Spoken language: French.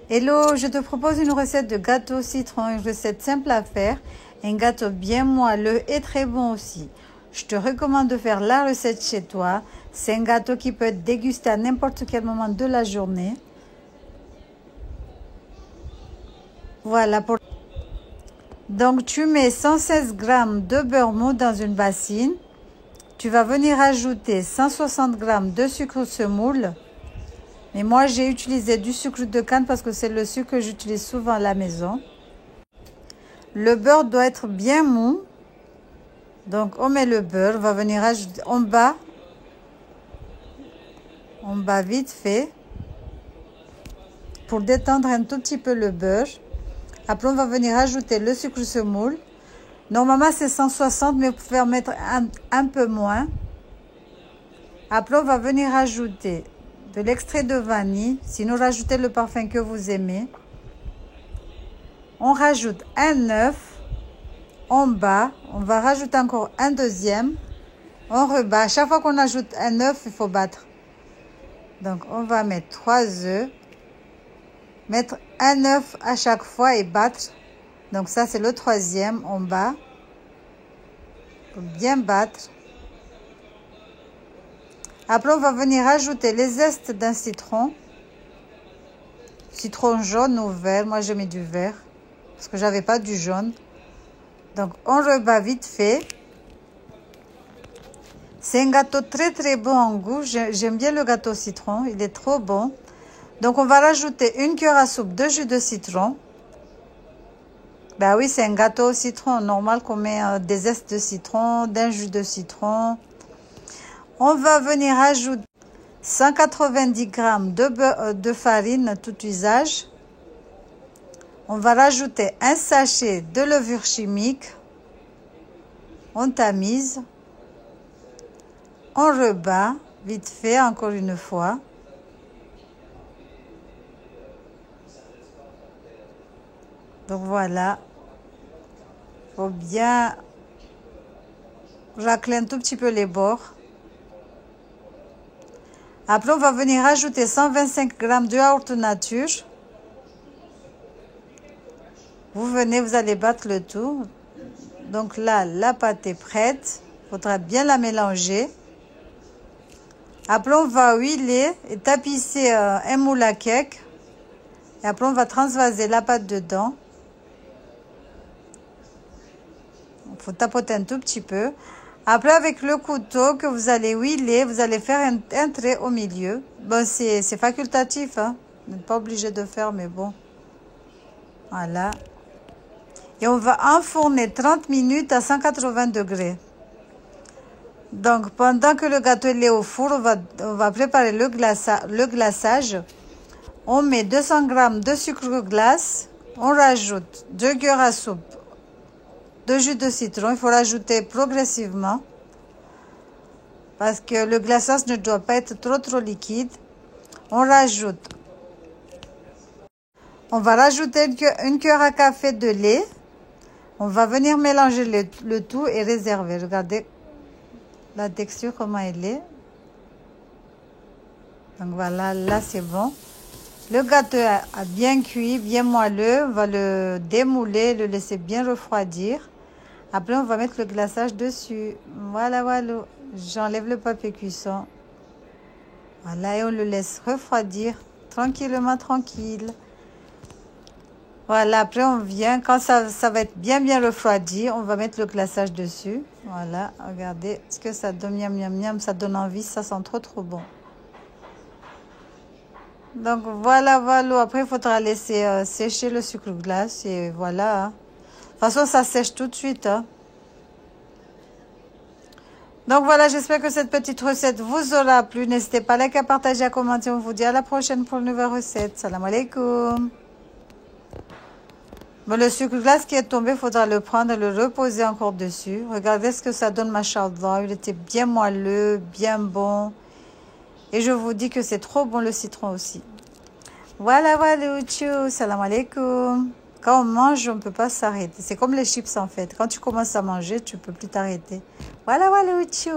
Hello, je te propose une recette de gâteau citron, une recette simple à faire, un gâteau bien moelleux et très bon aussi. Je te recommande de faire la recette chez toi. C'est un gâteau qui peut être dégusté à n'importe quel moment de la journée. Voilà pour... Donc tu mets 116 g de beurre mou dans une bassine. Tu vas venir ajouter 160 g de sucre semoule. Mais moi, j'ai utilisé du sucre de canne parce que c'est le sucre que j'utilise souvent à la maison. Le beurre doit être bien mou. Donc, on met le beurre. On va venir ajouter en bas. On bat vite fait. Pour détendre un tout petit peu le beurre. Après, on va venir ajouter le sucre semoule. Normalement, c'est 160, mais vous pouvez en mettre un peu moins. Après, on va venir ajouter de l'extrait de vanille, sinon rajoutez le parfum que vous aimez. On rajoute un œuf en bas, on va rajouter encore un deuxième, on rebat. À chaque fois qu'on ajoute un œuf, il faut battre. Donc on va mettre 3 œufs, mettre un œuf à chaque fois et battre. Donc ça c'est le troisième en bas, pour bien battre. Après, on va venir ajouter les zestes d'un citron. Citron jaune ou vert. Moi, je mets du vert parce que j'avais pas du jaune. Donc, on rebat vite fait. C'est un gâteau très, très bon en goût. J'aime bien le gâteau citron. Il est trop bon. Donc, on va rajouter une cuillère à soupe de jus de citron. Ben oui, c'est un gâteau au citron normal qu'on met des zestes de citron, d'un jus de citron. On va venir ajouter 190 g de farine tout usage. On va rajouter un sachet de levure chimique. On tamise. On rebat vite fait encore une fois. Donc voilà. Il faut bien racler un tout petit peu les bords. Après, on va venir ajouter 125 g de yaourt nature. Vous venez, vous allez battre le tout. Donc là, la pâte est prête. Il faudra bien la mélanger. Après, on va huiler et tapisser un moule à cake. Et après, on va transvaser la pâte dedans. Il faut tapoter un tout petit peu. Après, avec le couteau que vous allez huiler, vous allez faire un trait au milieu. Bon, c'est facultatif, hein. Vous n'êtes pas obligé de faire, mais bon. Voilà. Et on va enfourner 30 minutes à 180 degrés. Donc, pendant que le gâteau est au four, on va préparer le glaçage. On met 200 g de sucre glace. On rajoute 2 cuillères à soupe de jus de citron. Il faut rajouter progressivement parce que le glaçage ne doit pas être trop liquide. On va rajouter une cuillère à café de lait. On va venir mélanger le tout et réserver. Regardez la texture, comment elle est. Donc voilà, là c'est bon. Le gâteau a bien cuit, bien moelleux. On va le démouler, le laisser bien refroidir. Après, on va mettre le glaçage dessus. Voilà. J'enlève le papier cuisson. Voilà, et on le laisse refroidir tranquillement, tranquille. Voilà, après on vient, quand ça va être bien refroidi, on va mettre le glaçage dessus. Voilà, regardez ce que ça donne, miam, miam, miam, ça donne envie, ça sent trop bon. Donc voilà. Après il faudra laisser sécher le sucre glace et voilà. Hein. De toute façon, ça sèche tout de suite. Hein. Donc voilà, j'espère que cette petite recette vous aura plu. N'hésitez pas à liker, à partager, à commenter. On vous dit à la prochaine pour une nouvelle recette. Salam alaikum. Bon, le sucre glace qui est tombé, il faudra le prendre et le reposer encore dessus. Regardez ce que ça donne, machallah. Il était bien moelleux, bien bon. Et je vous dis que c'est trop bon le citron aussi. Voilà, tchou, salam alaikum. Quand on mange, on ne peut pas s'arrêter. C'est comme les chips en fait. Quand tu commences à manger, tu ne peux plus t'arrêter. Voilà, tchou.